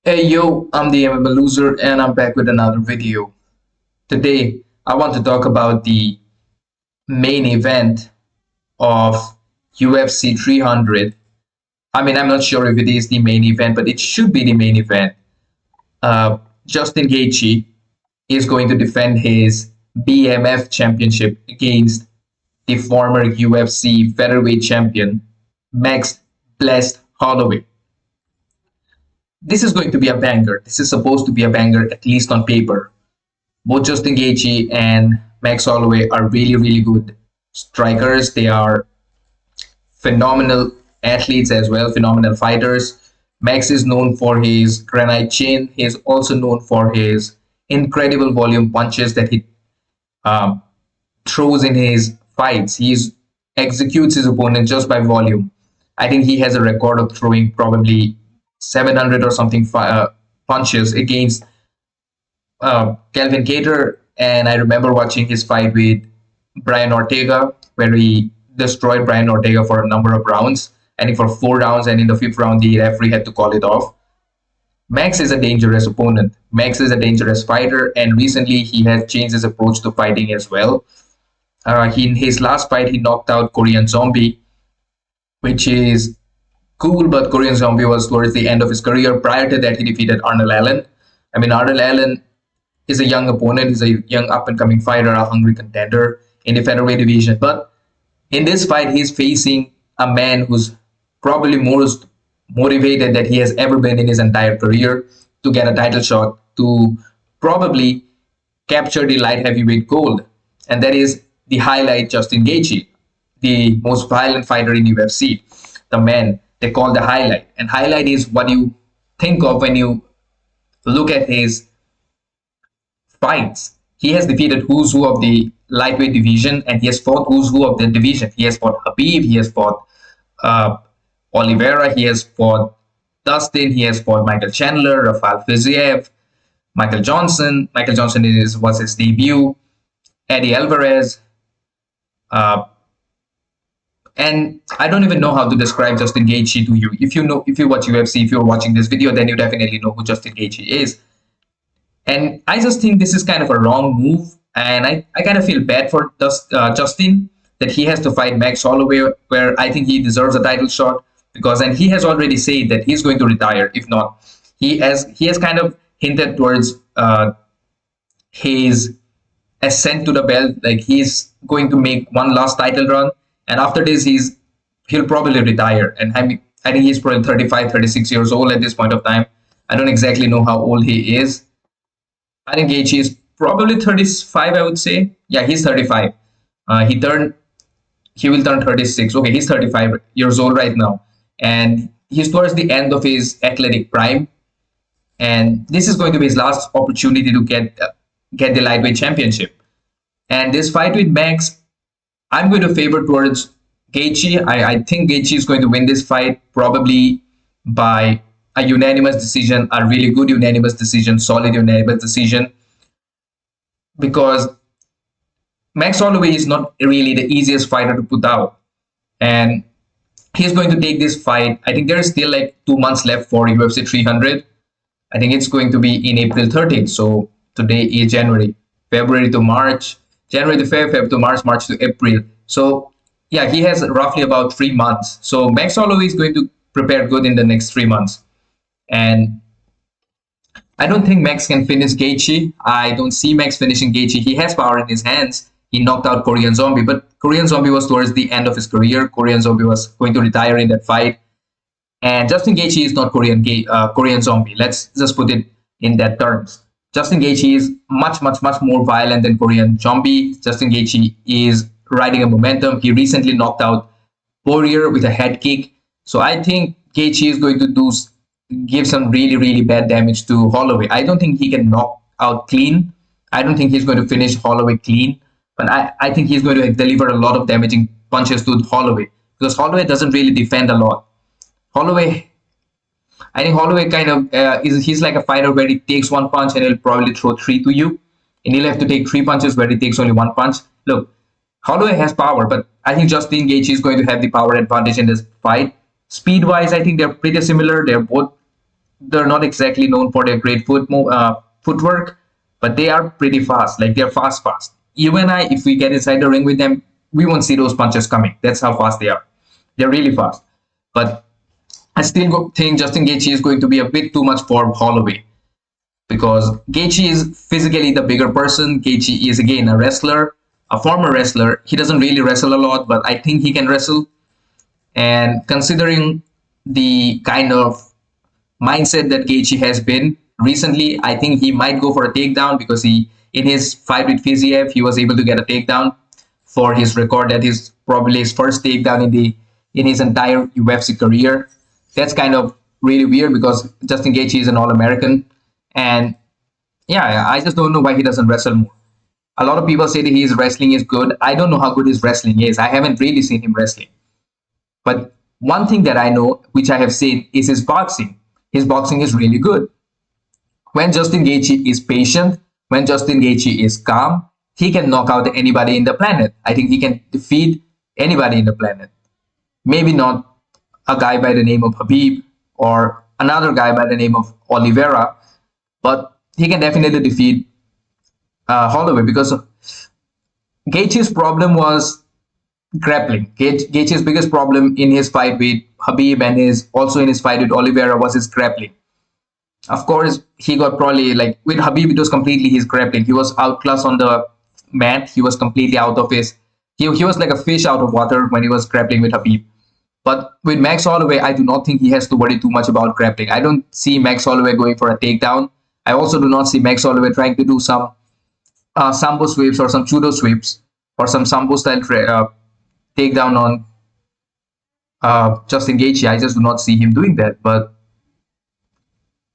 Hey yo, I'm the MMA loser and I'm back with another video. Today, I want to talk about the main event of UFC 300. I'm not sure if it is the main event, but it should be the main event. Justin Gaethje is going to defend his BMF championship against the former UFC featherweight champion, Max Blessed Holloway. This is going to be a banger. This is supposed to be a banger, at least on paper. Both Justin Gaethje and Max Holloway are really, really good strikers. They are phenomenal athletes as well, phenomenal fighters. Max is known for his granite chin. He is also known for his incredible volume punches that he um, throws in his fights. He executes his opponent just by volume. I think he has a record of throwing probably 700 or something punches against Calvin Cater, and I remember watching his fight with Brian Ortega, where he destroyed Brian Ortega for a number of rounds. I think for 4 rounds, and in the fifth round, the referee had to call it off. Max is a dangerous opponent. Max is a dangerous fighter, and recently he has changed his approach to fighting as well. In his last fight, he knocked out Korean Zombie, which is cool, but Korean Zombie was towards the end of his career. Prior to that, he defeated Arnold Allen. Arnold Allen is a young opponent. He's a young up-and-coming fighter, a hungry contender in the featherweight division. But in this fight, he's facing a man who's probably most motivated that he has ever been in his entire career to get a title shot, to probably capture the light heavyweight gold. And that is the highlight Justin Gaethje, the most violent fighter in UFC, the man they call the highlight. And highlight is what you think of when you look at his fights. He has defeated who's who of the lightweight division, and he has fought who's who of the division. He has fought Habib, he has fought Oliveira, he has fought Dustin, he has fought Michael Chandler, Rafael Fiziev, Michael Johnson. Michael Johnson was his debut. Eddie Alvarez. And I don't even know how to describe Justin Gaethje to you. If you watch UFC, if you're watching this video, then you definitely know who Justin Gaethje is. And I just think this is kind of a wrong move. And I kind of feel bad for Justin that he has to fight Max Holloway, where I think he deserves a title shot, and he has already said that he's going to retire. If not, he has kind of hinted towards his ascent to the belt. Like he's going to make one last title run, and after this, he'll probably retire. And I think he's probably 35, 36 years old at this point of time. I don't exactly know how old he is. I think Gaethje is probably 35, I would say. Yeah, he's 35. He will turn 36. Okay, he's 35 years old right now. And he's towards the end of his athletic prime. And this is going to be his last opportunity to get the lightweight championship. And this fight with Max, I'm going to favor towards Gaethje. I think Gaethje is going to win this fight probably by a unanimous decision, a really good unanimous decision, solid unanimous decision, because Max Holloway is not really the easiest fighter to put out. And he's going to take this fight. I think there is still like 2 months left for UFC 300. I think it's going to be in April 13th. So today is January, February to March, January to February to March, March to April. So yeah, he has roughly about 3 months. So Max Holloway is going to prepare good in the next 3 months. And I don't think Max can finish Gaethje. I don't see Max finishing Gaethje. He has power in his hands. He knocked out Korean Zombie, but Korean Zombie was towards the end of his career. Korean Zombie was going to retire in that fight. And Justin Gaethje is not Korean Zombie. Let's just put it in that terms. Justin Gaethje is much, much, much more violent than Korean Zombie. Justin Gaethje is riding a momentum. He recently knocked out Poirier with a head kick. So I think Gaethje is going to give some really, really bad damage to Holloway. I don't think he can knock out clean. I don't think he's going to finish Holloway clean. But I think he's going to deliver a lot of damaging punches to Holloway, because Holloway doesn't really defend a lot. I think Holloway kind of he's like a fighter where he takes one punch and he'll probably throw three to you, and he'll have to take 3 punches where he takes only 1 punch. Look, Holloway has power, but I think Justin Gaethje is going to have the power advantage in this fight. Speed-wise, I think they're pretty similar. They're both they're not exactly known for their great footwork, but they are pretty fast. Like they're fast. You and I, if we get inside the ring with them, we won't see those punches coming. That's how fast they are. They're really fast. But I still think Justin Gaethje is going to be a bit too much for Holloway, because Gaethje is physically the bigger person. Gaethje is again a wrestler, a former wrestler. He doesn't really wrestle a lot, but I think he can wrestle. And considering the kind of mindset that Gaethje has been recently, I think he might go for a takedown, because in his fight with Fiziev, he was able to get a takedown for his record. That is probably his first takedown in his entire UFC career. That's kind of really weird, because Justin Gaethje is an All-American, and yeah, I just don't know why he doesn't wrestle more. A lot of people say that his wrestling is good. I don't know how good his wrestling is. I haven't really seen him wrestling. But one thing that I know, which I have seen, is his boxing. His boxing is really good. When Justin Gaethje is patient, when Justin Gaethje is calm, he can knock out anybody in the planet. I think he can defeat anybody in the planet. Maybe not a guy by the name of Khabib or another guy by the name of Oliveira, but he can definitely defeat Holloway, because Gaethje's problem was grappling. Gaethje's biggest problem in his fight with Khabib and also in his fight with Oliveira was his grappling. Of course, he got probably, like with Khabib, it was completely his grappling. He was outclassed on the mat. He was completely out of his. He was like a fish out of water when he was grappling with Khabib. But with Max Holloway, I do not think he has to worry too much about grappling. I don't see Max Holloway going for a takedown. I also do not see Max Holloway trying to do some sambo sweeps or some judo sweeps or some sambo style takedown on Justin Gaethje. I just do not see him doing that. But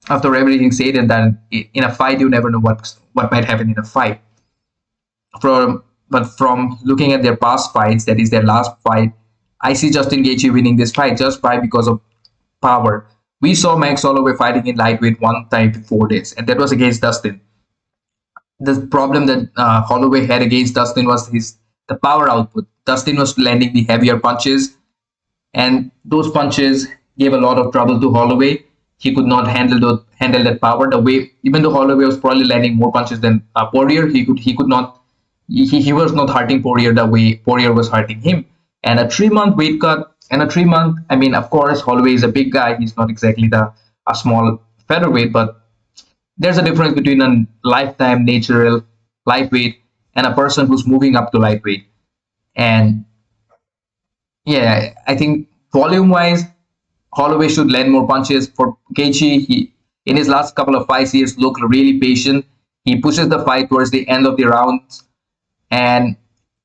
after everything said and done, in a fight, you never know what might happen in a fight. But from looking at their past fights, that is their last fight, I see Justin Gaethje winning this fight just because of power. We saw Max Holloway fighting in lightweight one time before this, and that was against Dustin. The problem that Holloway had against Dustin was the power output. Dustin was landing the heavier punches, and those punches gave a lot of trouble to Holloway. He could not handle that power. The way, even though Holloway was probably landing more punches than Poirier, he could not. He was not hurting Poirier the way Poirier was hurting him. And a 3-month weight cut, and a 3-month. I mean, of course, Holloway is a big guy. He's not exactly a small featherweight, but there's a difference between a lifetime natural lightweight and a person who's moving up to lightweight. And yeah, I think volume-wise, Holloway should land more punches. For Gaethje, in his last couple of fights, he has looked really patient. He pushes the fight towards the end of the rounds, and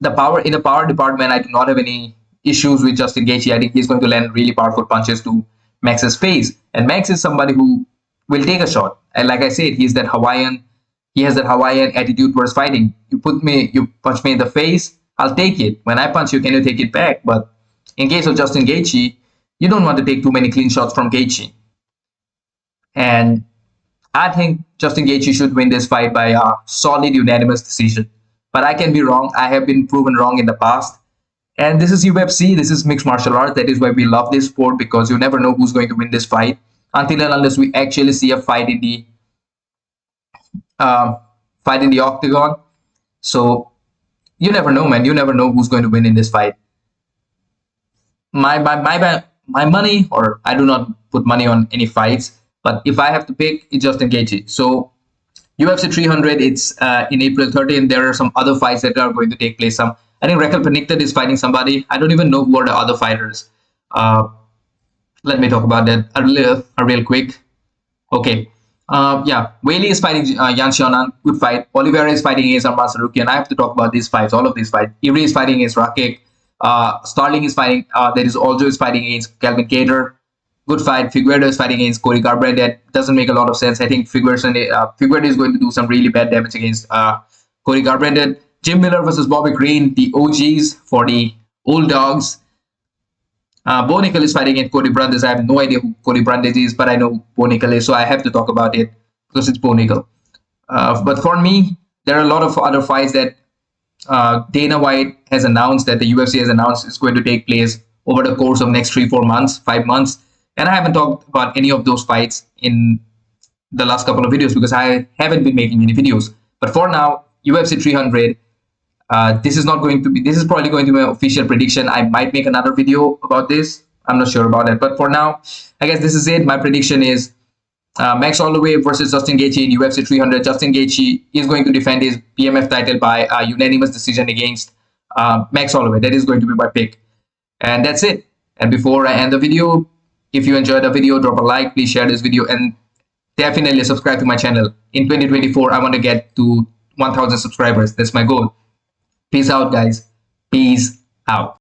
in the power department, I do not have any issues with Justin Gaethje. I think he's going to land really powerful punches to Max's face, and Max is somebody who will take a shot. And like I said, he has that Hawaiian attitude towards fighting. You punch me in the face, I'll take it. When I punch you, can you take it back? But in case of Justin Gaethje, you don't want to take too many clean shots from Gaethje. And I think Justin Gaethje should win this fight by a solid unanimous decision. But I can be wrong. I have been proven wrong in the past. And this is UFC. This is mixed martial arts. That is why we love this sport, because you never know who's going to win this fight until and unless we actually see a fight in the octagon. So you never know, man. You never know who's going to win in this fight. My money, or I do not put money on any fights, but if I have to pick, it's Justin Gaethje. So UFC 300, it's in April 30th. There are some other fights that are going to take place. I think Raquel Pennington is fighting somebody. I don't even know who are the other fighters. Let me talk about that a real quick. Okay. Weili is fighting Yan Xiaonan. Good fight. Oliveira is fighting against Arman Sarukian. I have to talk about these fights, all of these fights. Iri is fighting against Rakik. Starling is fighting. There is Aljo is fighting against Calvin Kattar. Good fight. Figueredo is fighting against Cody Garbrandt. That doesn't make a lot of sense. I think Figueredo is going to do some really bad damage against Cody Garbrandt. Jim Miller versus Bobby Green, the OGs for the old dogs. Bo Nickel is fighting against Cody Brandes. I have no idea who Cody Brandes is, but I know who Bo Nickel is, so I have to talk about it because it's Bo Nickel. But for me, there are a lot of other fights that Dana White has announced, that the UFC has announced is going to take place over the course of next 3-4 months, 5 months. And I haven't talked about any of those fights in the last couple of videos because I haven't been making any videos. But for now, UFC 300, this is not going to be, this is probably going to be my official prediction. I might make another video about this. I'm not sure about it. But for now, I guess this is it. My prediction is Max Holloway versus Justin Gaethje in UFC 300. Justin Gaethje is going to defend his BMF title by a unanimous decision against Max Holloway. That is going to be my pick. And that's it. And before I end the video, if you enjoyed the video, drop a like, please share this video, and definitely subscribe to my channel. In 2024, I want to get to 1,000 subscribers. That's my goal. Peace out, guys. Peace out.